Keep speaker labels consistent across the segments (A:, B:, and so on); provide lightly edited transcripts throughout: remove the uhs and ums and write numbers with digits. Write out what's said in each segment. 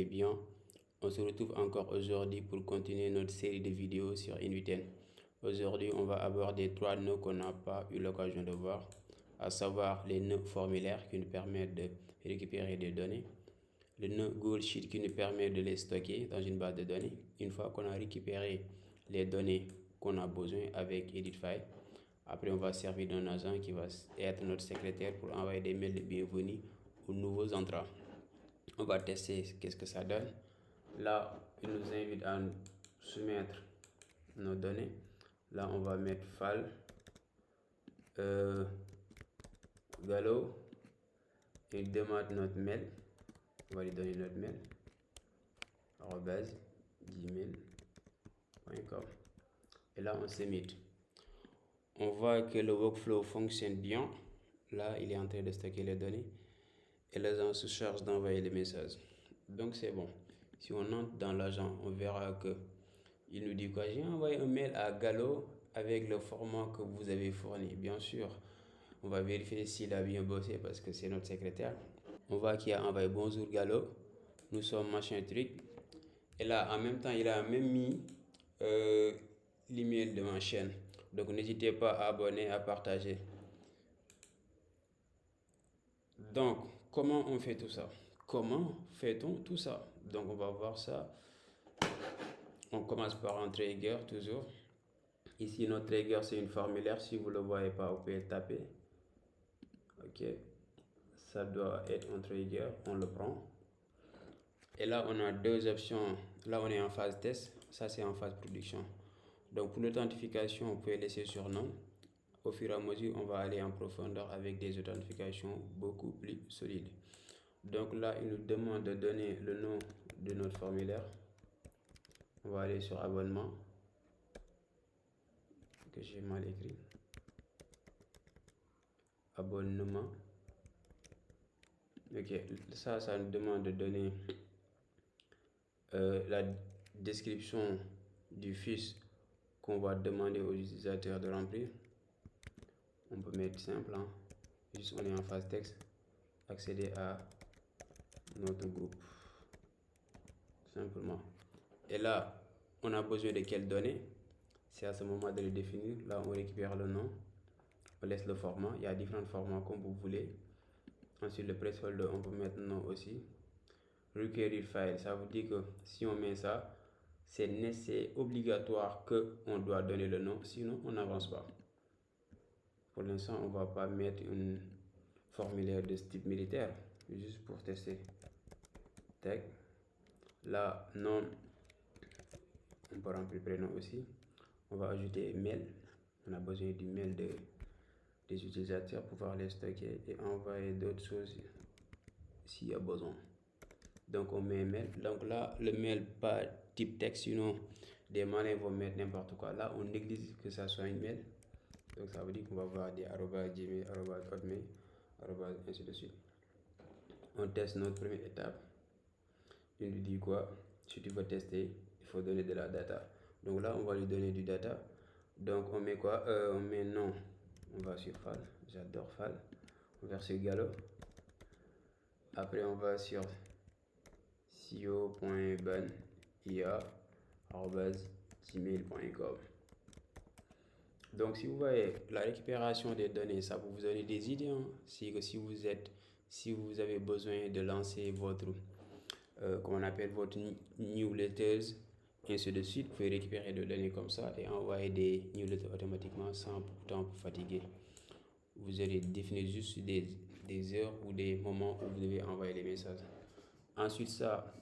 A: bien? On se retrouve encore aujourd'hui pour continuer notre série de vidéos sur InViten. Aujourd'hui, on va aborder 3 nœuds qu'on n'a pas eu l'occasion de voir, à savoir les nœuds formulaires qui nous permettent de récupérer des données, le nœud Google Sheet qui nous permet de les stocker dans une base de données. Une fois qu'on a récupéré les données qu'on a besoin avec EditFile, après on va servir d'un agent qui va être notre secrétaire pour envoyer des mails de bienvenue aux nouveaux entrants. On va tester qu'est-ce que ça donne. Là, il nous invite à soumettre nos données. Là, on va mettre file Gallo. Il demande notre mail. On va lui donner notre mail @gmail.com. Et là, on submit. On voit que le workflow fonctionne bien. Là, il est en train de stocker les données et l'agent se charge d'envoyer les messages. Donc, c'est bon. Si on entre dans l'agent, on verra que il nous dit quoi? J'ai envoyé un mail à Gallo avec le format que vous avez fourni. Bien sûr, on va vérifier s'il a bien bossé parce que c'est notre secrétaire. On voit qu'il a envoyé bonjour Gallo, nous sommes machin truc. Et là, en même temps, il a même mis l'email de ma chaîne. Donc, n'hésitez pas à abonner, à partager. Donc, comment on fait tout ça? Comment fait-on tout ça? Donc, on va voir ça. On commence par un trigger, toujours. Ici, notre trigger, c'est une formulaire. Si vous ne le voyez pas, vous pouvez le taper. OK. Ça doit être un trigger. On le prend. Et là, on a deux options. Là, on est en phase test. Ça, c'est en phase production. Donc, pour l'authentification, vous pouvez laisser sur non. Au fur et à mesure, on va aller en profondeur avec des authentifications beaucoup plus solides. Donc là, il nous demande de donner le nom de notre formulaire. On va aller sur abonnement, que j'ai mal écrit. Abonnement. Ok, ça nous demande de donner la description du fiche qu'on va demander aux utilisateurs de remplir. On peut mettre simple, hein. Juste on est en phase texte, accéder à notre groupe, simplement. Et là, on a besoin de quelles données? C'est à ce moment de le définir. Là, on récupère le nom, on laisse le format. Il y a différents formats comme vous voulez. Ensuite, le placeholder, on peut mettre nom aussi. Requérir file, ça veut dire que si on met ça, c'est obligatoire qu'on doit donner le nom, sinon on n'avance pas. Pour l'instant, on ne va pas mettre un formulaire de ce type militaire, juste pour tester. Tac. Là, nom, on peut remplir prénom aussi. On va ajouter mail. On a besoin du mail des utilisateurs pour pouvoir les stocker et envoyer d'autres choses s'il y a besoin. Donc, on met mail. Donc là, le mail, pas type texte, sinon des malins vont mettre n'importe quoi. Là, on exige que ça soit un mail. Donc, ça veut dire qu'on va voir des @gmail, @hotmail, ainsi de suite. On teste notre première étape. Il nous dit quoi? Si tu veux tester, il faut donner de la data. Donc là, on va lui donner du data. Donc, on met quoi? On met nom. On va sur file. J'adore file. On va sur Gallo. Après, on va sur cio.ban.ia@gmail.com. Donc, si vous voyez la récupération des données, ça peut vous donner des idées. Hein. Si vous avez besoin de lancer votre, comment on appelle, votre newsletters, ainsi de suite, vous pouvez récupérer des données comme ça et envoyer des newsletters automatiquement sans pourtant vous fatiguer. Vous allez définir juste des heures ou des moments où vous devez envoyer les messages. Ensuite, ça,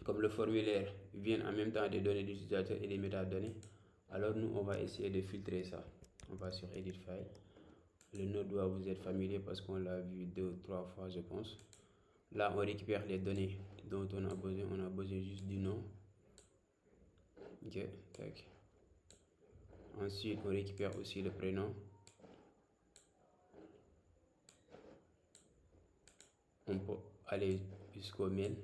A: comme le formulaire vient en même temps des données des utilisateurs et des métadonnées, alors nous, on va essayer de filtrer ça. On va sur Edit File. Le nœud doit vous être familier parce qu'on l'a vu 2 ou 3 fois, je pense. Là, on récupère les données dont on a besoin. On a besoin juste du nom. Ok, tac. Ensuite, on récupère aussi le prénom. On peut aller jusqu'au mail.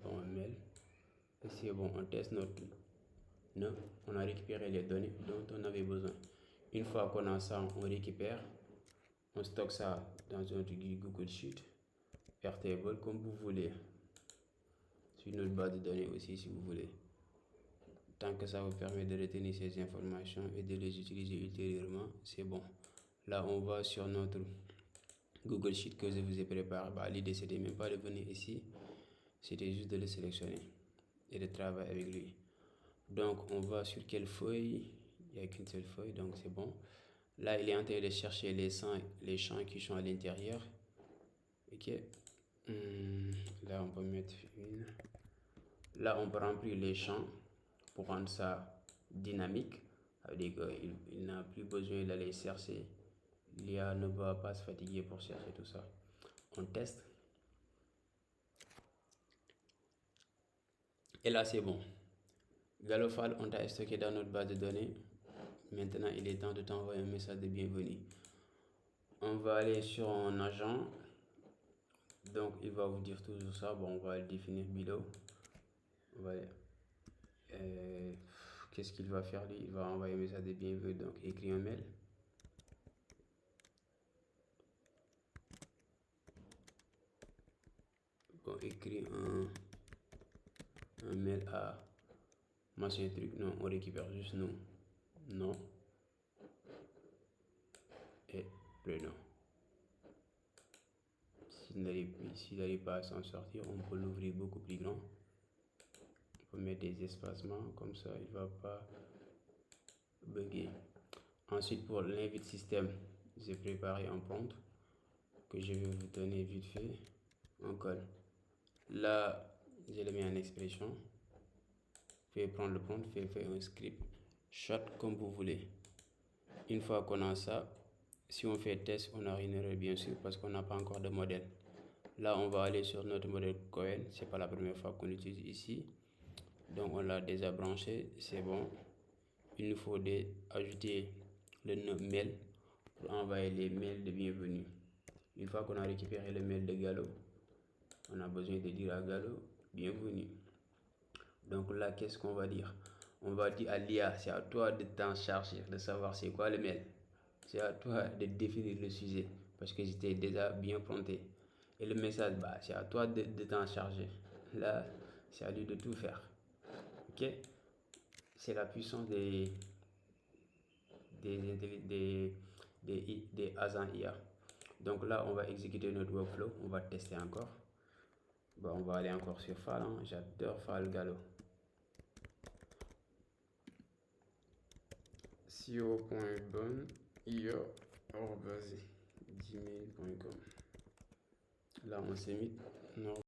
A: Bon, mail. Et c'est bon, on teste notre nom. On a récupéré les données dont on avait besoin. Une fois qu'on a ça, on récupère. On stocke ça dans notre Google Sheet, Airtable, comme vous voulez. Sur notre base de données aussi, si vous voulez. Tant que ça vous permet de retenir ces informations et de les utiliser ultérieurement, c'est bon. Là, on va sur notre Google Sheet que je vous ai préparé. L'idée, c'était même pas de venir ici. C'était juste de le sélectionner et de travailler avec lui. Donc, on va sur quelle feuille? Il n'y a qu'une seule feuille, donc c'est bon. Là, il est en train de chercher les champs qui sont à l'intérieur. Ok. Là, on peut mettre une. Là, on peut remplir les champs pour rendre ça dynamique. Ça veut dire qu'il n'a plus besoin d'aller chercher. L'IA ne va pas se fatiguer pour chercher tout ça. On teste. Et là, c'est bon. Galofal, on t'a stocké dans notre base de données. Maintenant, il est temps de t'envoyer un message de bienvenue. On va aller sur un agent. Donc, il va vous dire toujours ça. Bon, on va le définir below. Qu'est-ce qu'il va faire lui? Il va envoyer un message de bienvenue. Donc, écrit un mail. Bon, écrit un mail à machin truc. Non, on récupère juste nous. Non. Et prénom. S'il n'arrive pas à s'en sortir, on peut l'ouvrir beaucoup plus grand. On peut mettre des espacements, comme ça il ne va pas bugger. Ensuite, pour l'invite système, j'ai préparé un prompt que je vais vous donner vite fait. On colle. Là, je le mets en expression. Vous pouvez prendre le prompt, faire un script short comme vous voulez. Une fois qu'on a ça, si on fait test, on aura une erreur bien sûr parce qu'on n'a pas encore de modèle. Là, on va aller sur notre modèle Cohen. C'est pas la première fois qu'on l'utilise ici. Donc, on l'a déjà branché. C'est bon. Il nous faut ajouter le mail pour envoyer les mails de bienvenue. Une fois qu'on a récupéré le mail de Gallo, on a besoin de dire à Gallo bienvenue. Donc là, qu'est-ce qu'on va dire? On va dire à l'IA, c'est à toi de t'en charger, de savoir c'est quoi le mail. C'est à toi de définir le sujet parce que j'étais déjà bien prompté. Et le message, c'est à toi de t'en charger. Là, c'est à lui de tout faire. Ok? C'est la puissance des agents IA. Donc là, on va exécuter notre workflow. On va tester encore. On va aller encore sur Fal. J'adore Fal Gallo. co.bon.io@gmail.com. Là, on s'est mis.